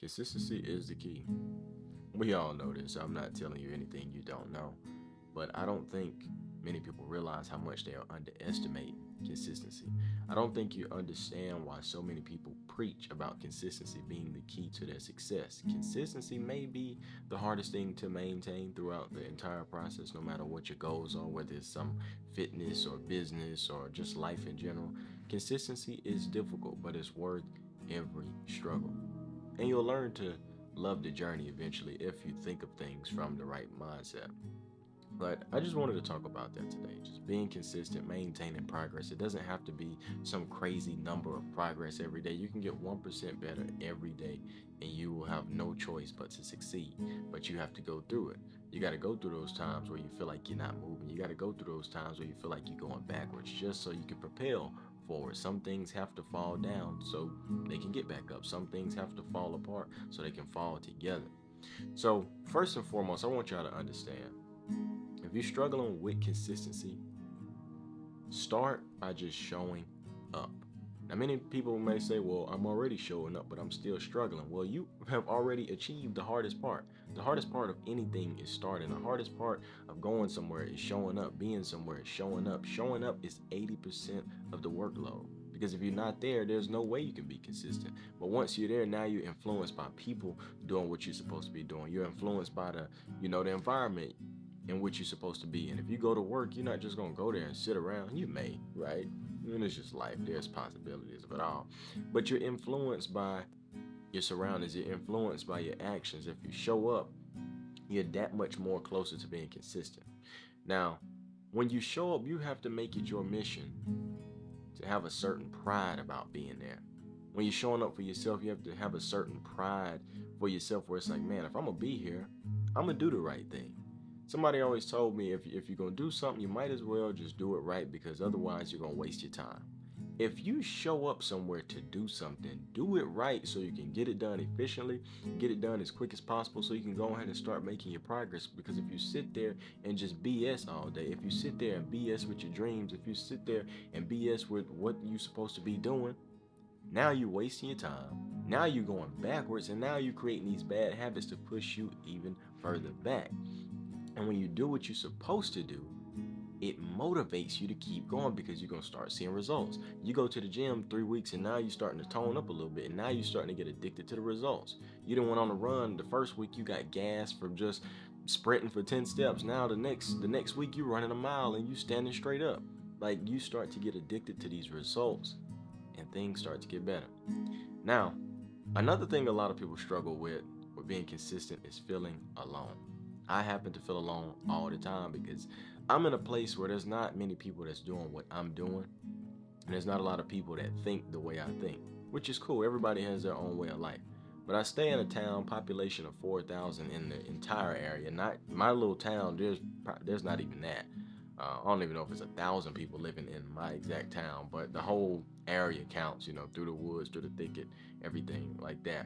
Consistency is the key. We all know this. I'm not telling you anything you don't know. But I don't think many people realize how much they are underestimating consistency. I don't think you understand why so many people preach about consistency being the key to their success. Consistency may be the hardest thing to maintain throughout the entire process, no matter what your goals are, whether it's some fitness or business or just life in general. Consistency is difficult, but it's worth every struggle. And you'll learn to love the journey eventually if you think of things from the right mindset. But I just wanted to talk about that today. Just being consistent, maintaining progress. It doesn't have to be some crazy number of progress every day. You can get 1% better every day, and you will have no choice but to succeed. But you have to go through it. You got to go through those times where you feel like you're not moving. You got to go through those times where you feel like you're going backwards just so you can propel forward. Some things have to fall down so they can get back up. Some things have to fall apart so they can fall together. So, first and foremost, I want y'all to understand if you're struggling with consistency, start by just showing up. Now, many people may say, well, I'm already showing up, but I'm still struggling. Well, you have already achieved the hardest part. The hardest part of anything is starting. The hardest part of going somewhere is showing up. Being somewhere is showing up. Showing up is 80% of the workload. Because if you're not there, there's no way you can be consistent. But once you're there, now you're influenced by people doing what you're supposed to be doing. You're influenced by the environment in which you're supposed to be. And if you go to work, you're not just gonna go there and sit around. You may, right? I mean, it's just life. There's possibilities of it all. But you're influenced by your surroundings. You're influenced by your actions. If you show up, you're that much more closer to being consistent. Now, when you show up, you have to make it your mission to have a certain pride about being there. When you're showing up for yourself, you have to have a certain pride for yourself where it's like, man, if I'm gonna be here, I'm gonna do the right thing. Somebody always told me if you're going to do something, you might as well just do it right because otherwise you're going to waste your time. If you show up somewhere to do something, do it right so you can get it done efficiently, get it done as quick as possible so you can go ahead and start making your progress. Because if you sit there and just BS all day, if you sit there and BS with your dreams, if you sit there and BS with what you're supposed to be doing, now you're wasting your time. Now you're going backwards and now you're creating these bad habits to push you even further back. And when you do what you're supposed to do, it motivates you to keep going because you're going to start seeing results. You go to the gym 3 weeks and now you're starting to tone up a little bit and now you're starting to get addicted to the results. You didn't went on a run the first week, you got gas from just sprinting for 10 steps. Now the next week you're running a mile and you standing straight up. Like you start to get addicted to these results and things start to get better. Now, another thing a lot of people struggle with being consistent is feeling alone. I happen to feel alone all the time because I'm in a place where there's not many people that's doing what I'm doing. And there's not a lot of people that think the way I think, which is cool. Everybody has their own way of life. But I stay in a town, population of 4,000 in the entire area. Not my little town, there's not even that. I don't even know if it's 1,000 people living in my exact town, but the whole area counts, through the woods, through the thicket, everything like that.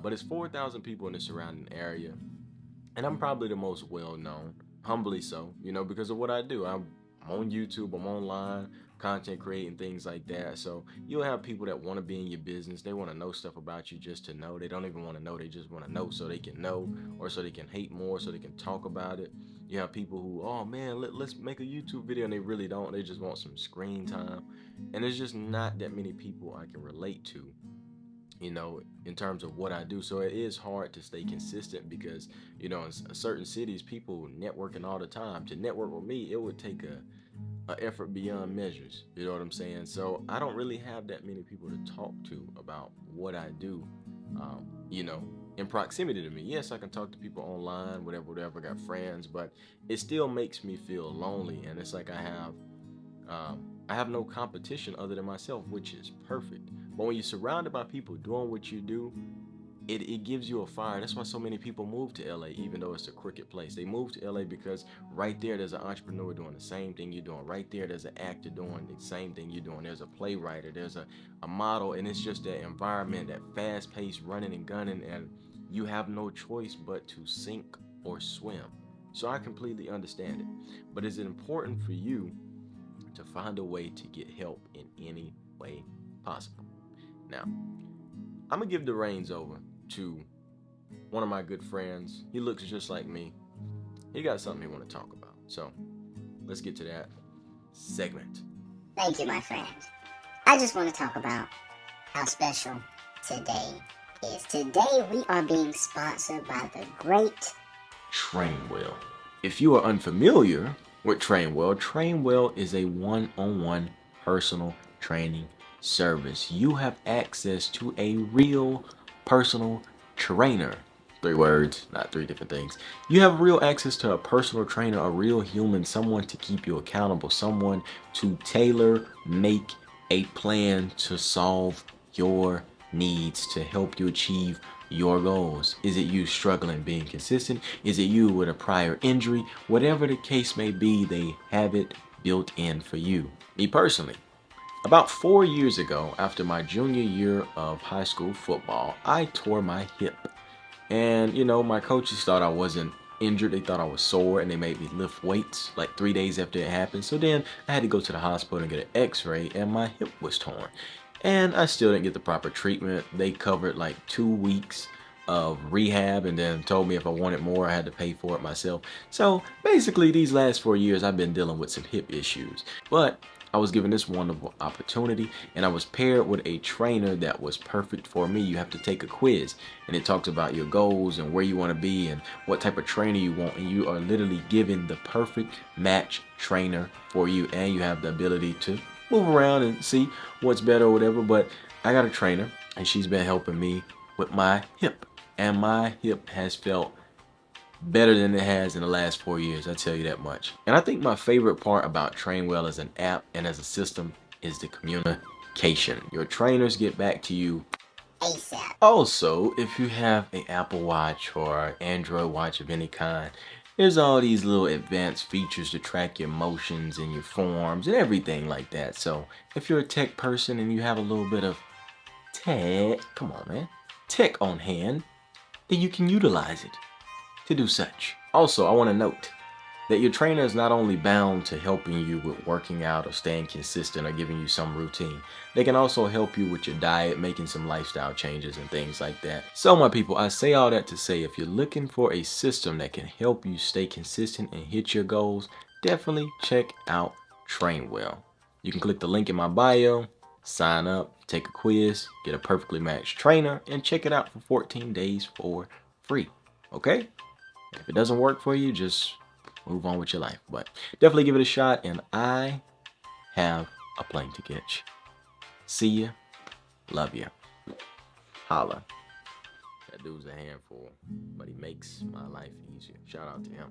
But it's 4,000 people in the surrounding area. And I'm probably the most well known, humbly so, because of what I do. I'm on YouTube, I'm online, content creating, things like that. So you'll have people that want to be in your business. They want to know stuff about you just to know. They don't even want to know. They just want to know so they can know or so they can hate more, so they can talk about it. You have people who, oh man, let's make a YouTube video, and they really don't. They just want some screen time. And there's just not that many people I can relate to, in terms of what I do. So it is hard to stay consistent because, in certain cities, people networking all the time. To network with me, it would take a effort beyond measures. You know what I'm saying? So I don't really have that many people to talk to about what I do, um, you know, in proximity to me. Yes, I can talk to people online, whatever, got friends, but it still makes me feel lonely. And it's like I have no competition other than myself, which is perfect. But when you're surrounded by people doing what you do, it gives you a fire. That's why so many people move to LA, even though it's a crooked place. They move to LA because right there, there's an entrepreneur doing the same thing you're doing. Right there, there's an actor doing the same thing you're doing. There's a playwright, there's a model, and it's just that environment, that fast-paced running and gunning, and you have no choice but to sink or swim. So I completely understand it. But is it important for you to find a way to get help in any way possible? Now, I'm going to give the reins over to one of my good friends. He looks just like me. He got something he want to talk about. So let's get to that segment. Thank you, my friend. I just want to talk about how special today is. Today we are being sponsored by the great Trainwell. If you are unfamiliar with Trainwell is a one-on-one personal training service. You have access to a real personal trainer. 3 words, not 3 different things. You have real access to a personal trainer, a real human, someone to keep you accountable, someone to tailor make a plan to solve your needs, to help you achieve your goals. Is it you struggling being consistent? Is it you with a prior injury? Whatever the case may be, they have it built in for you. Me personally, about 4 years ago, after my junior year of high school football, I tore my hip. And, my coaches thought I wasn't injured. They thought I was sore, and they made me lift weights like 3 days after it happened. So then I had to go to the hospital and get an x-ray, and my hip was torn. And I still didn't get the proper treatment. They covered like 2 weeks of rehab and then told me if I wanted more, I had to pay for it myself. So basically, these last 4 years, I've been dealing with some hip issues. But I was given this wonderful opportunity, and I was paired with a trainer that was perfect for me. You have to take a quiz, and it talks about your goals and where you want to be and what type of trainer you want, and you are literally given the perfect match trainer for you, and you have the ability to move around and see what's better or whatever. But I got a trainer, and she's been helping me with my hip, and my hip has felt better than it has in the last 4 years, I tell you that much. And I think my favorite part about Trainwell as an app and as a system is the communication. Your trainers get back to you ASAP. Also, if you have an Apple Watch or an Android watch of any kind, there's all these little advanced features to track your motions and your forms and everything like that. So if you're a tech person and you have a little bit of tech on hand, then you can utilize it to do such. Also, I want to note that your trainer is not only bound to helping you with working out or staying consistent or giving you some routine. They can also help you with your diet, making some lifestyle changes and things like that. So my people, I say all that to say, if you're looking for a system that can help you stay consistent and hit your goals, definitely check out Trainwell. You can click the link in my bio, sign up, take a quiz, get a perfectly matched trainer, and check it out for 14 days for free. Okay? If it doesn't work for you, just move on with your life. But definitely give it a shot, and I have a plane to catch. See ya. Love ya. Holla. That dude's a handful, but he makes my life easier. Shout out to him.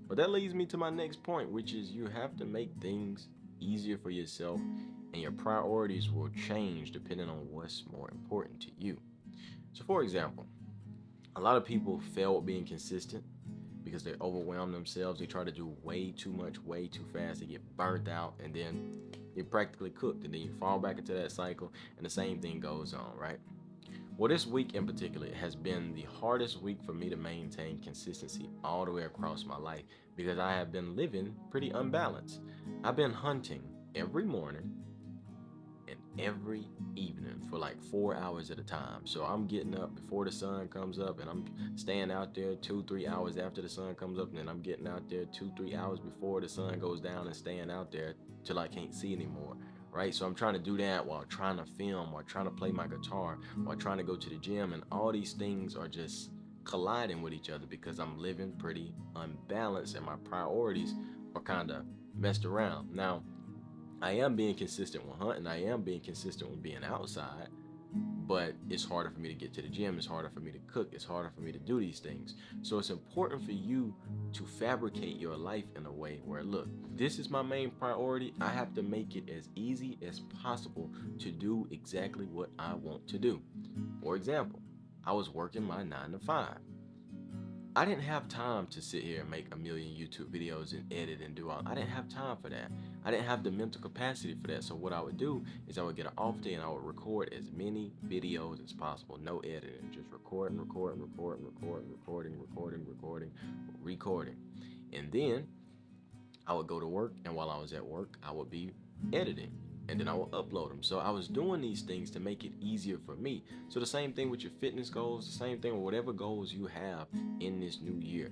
But that leads me to my next point, which is you have to make things easier for yourself, and your priorities will change depending on what's more important to you. So for example, a lot of people fail at being consistent because they overwhelm themselves. They try to do way too much, way too fast. They get burnt out, and then you're practically cooked, and then you fall back into that cycle, and the same thing goes on, right? Well, this week in particular has been the hardest week for me to maintain consistency all the way across my life because I have been living pretty unbalanced. I've been hunting every morning and every evening for like 4 hours at a time. So I'm getting up before the sun comes up, and I'm staying out there 2-3 hours after the sun comes up, and then I'm getting out there 2-3 hours before the sun goes down and staying out there till I can't see anymore, right? So I'm trying to do that while trying to film, while trying to play my guitar, while trying to go to the gym, and all these things are just colliding with each other because I'm living pretty unbalanced and my priorities are kind of messed around. Now, I am being consistent with hunting. I am being consistent with being outside, but it's harder for me to get to the gym. It's harder for me to cook. It's harder for me to do these things. So it's important for you to fabricate your life in a way where, look, this is my main priority. I have to make it as easy as possible to do exactly what I want to do. For example, I was working my 9 to 5. I didn't have time to sit here and make a million YouTube videos and edit and do all. I didn't have time for that. I didn't have the mental capacity for that. So what I would do is I would get an off day and I would record as many videos as possible. No editing, just recording. And then I would go to work, and while I was at work, I would be editing. and then I will upload them. So I was doing these things to make it easier for me. So the same thing with your fitness goals, the same thing with whatever goals you have in this new year.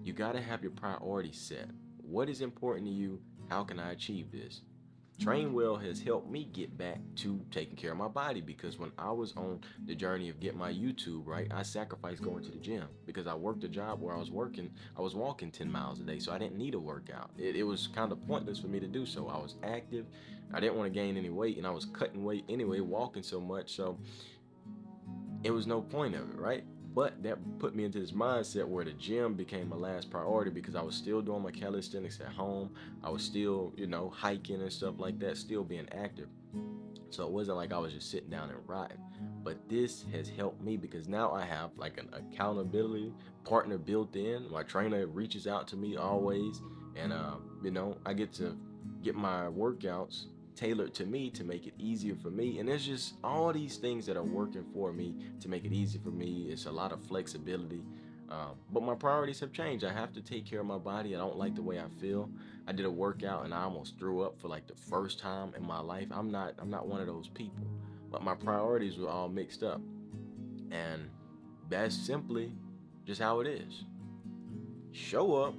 You got to have your priorities set. What is important to you? How can I achieve this? Train Well has helped me get back to taking care of my body, because when I was on the journey of getting my YouTube right, I sacrificed going to the gym because I worked a job where I was walking 10 miles a day, so I didn't need a workout. It was kind of pointless for me to do so. I was active, I didn't want to gain any weight, and I was cutting weight anyway, walking so much, so it was no point of it, right? But that put me into this mindset where the gym became my last priority, because I was still doing my calisthenics at home. I was still, hiking and stuff like that, still being active. So it wasn't like I was just sitting down and rotting. But this has helped me because now I have like an accountability partner built in. My trainer reaches out to me always, and I get to get my workouts tailored to me to make it easier for me. And there's just all these things that are working for me to make it easy for me. It's a lot of flexibility. But my priorities have changed. I have to take care of my body. I don't like the way I feel. I did a workout and I almost threw up for like the first time in my life. I'm not one of those people. But my priorities were all mixed up. And that's simply just how it is. Show up,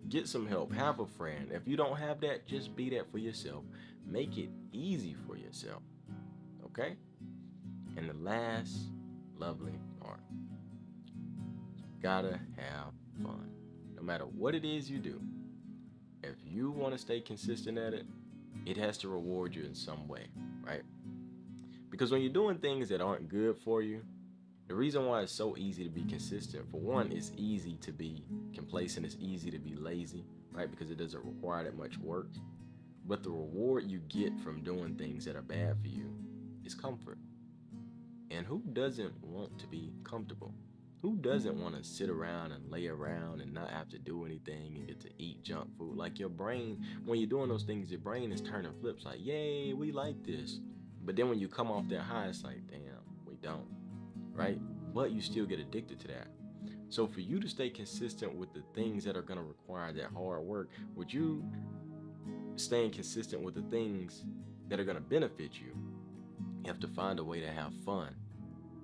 get some help, have a friend. If you don't have that, just be that for yourself. Make it easy for yourself. Okay? And the last lovely part, gotta have fun. No matter what it is you do, if you want to stay consistent at it, it has to reward you in some way, right? Because when you're doing things that aren't good for you, the reason why it's so easy to be consistent, for one, it's easy to be complacent, it's easy to be lazy, right? Because it doesn't require that much work. But the reward you get from doing things that are bad for you is comfort. And who doesn't want to be comfortable? Who doesn't want to sit around and lay around and not have to do anything and get to eat junk food? Like your brain, when you're doing those things, your brain is turning flips like, yay, we like this. But then when you come off that high, it's like, damn, we don't, right? But you still get addicted to that. So for you to stay consistent with the things that are going to require that hard work, would you staying consistent with the things that are going to benefit you, you have to find a way to have fun.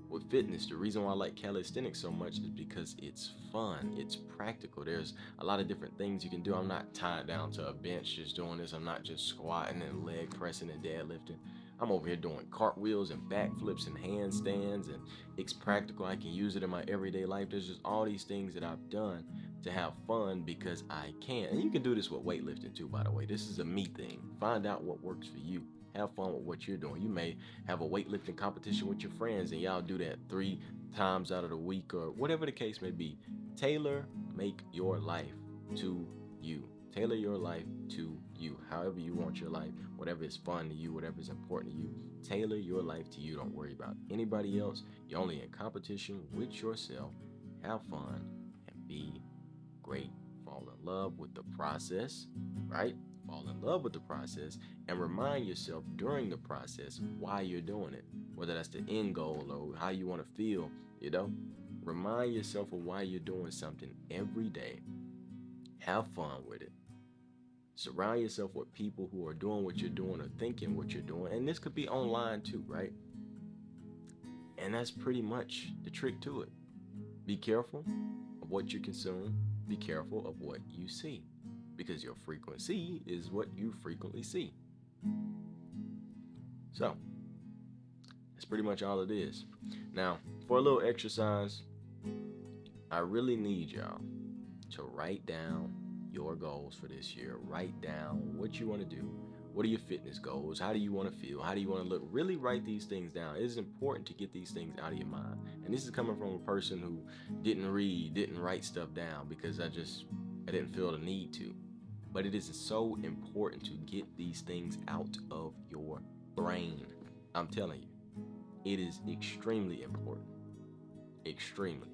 With fitness, the reason why I like calisthenics so much is because it's fun, it's practical. There's a lot of different things you can do. I'm not tied down to a bench just doing this. I'm not just squatting and leg pressing and deadlifting. I'm over here doing cartwheels and backflips and handstands, and it's practical. I can use it in my everyday life. There's just all these things that I've done to have fun because I can. And you can do this with weightlifting too, by the way. This is a me thing. Find out what works for you. Have fun with what you're doing. You may have a weightlifting competition with your friends and y'all do that 3 times out of the week or whatever the case may be. Make your life to you. Tailor your life to you. However you want your life, whatever is fun to you, whatever is important to you, tailor your life to you. Don't worry about anybody else. You're only in competition with yourself. Have fun and be great. Fall in love with the process, right? Fall in love with the process and remind yourself during the process why you're doing it, whether that's the end goal or how you want to feel, Remind yourself of why you're doing something every day. Have fun with it. Surround yourself with people who are doing what you're doing or thinking what you're doing. And this could be online too, right? And that's pretty much the trick to it. Be careful of what you consume. Be careful of what you see, because your frequency is what you frequently see. So, that's pretty much all it is. Now, for a little exercise, I really need y'all to write down your goals for this year. Write down what you want to do. What are your fitness goals? How do you want to feel? How do you want to look? Really write these things down. It is important to get these things out of your mind. And this is coming from a person who didn't read, didn't write stuff down because I didn't feel the need to. But it is so important to get these things out of your brain. I'm telling you, it is extremely important. Extremely.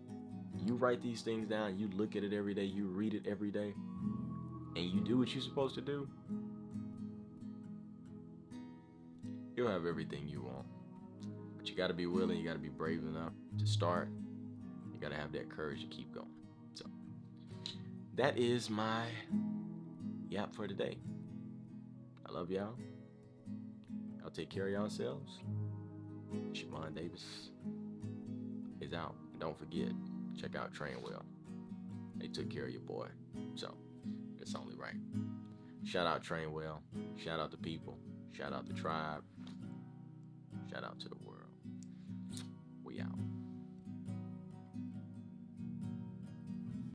You write these things down, you look at it every day, you read it every day, and you do what you're supposed to do, you'll have everything you want. But you got to be willing, you got to be brave enough to start. You got to have that courage to keep going. So that is my yap for today. I love y'all. Y'all take care of yourselves. Shimon Davis is out. And don't forget, check out Train Well. They took care of your boy. So, it's only right. Shout out Train Well. Shout out the people. Shout out the tribe. Shout out to the world.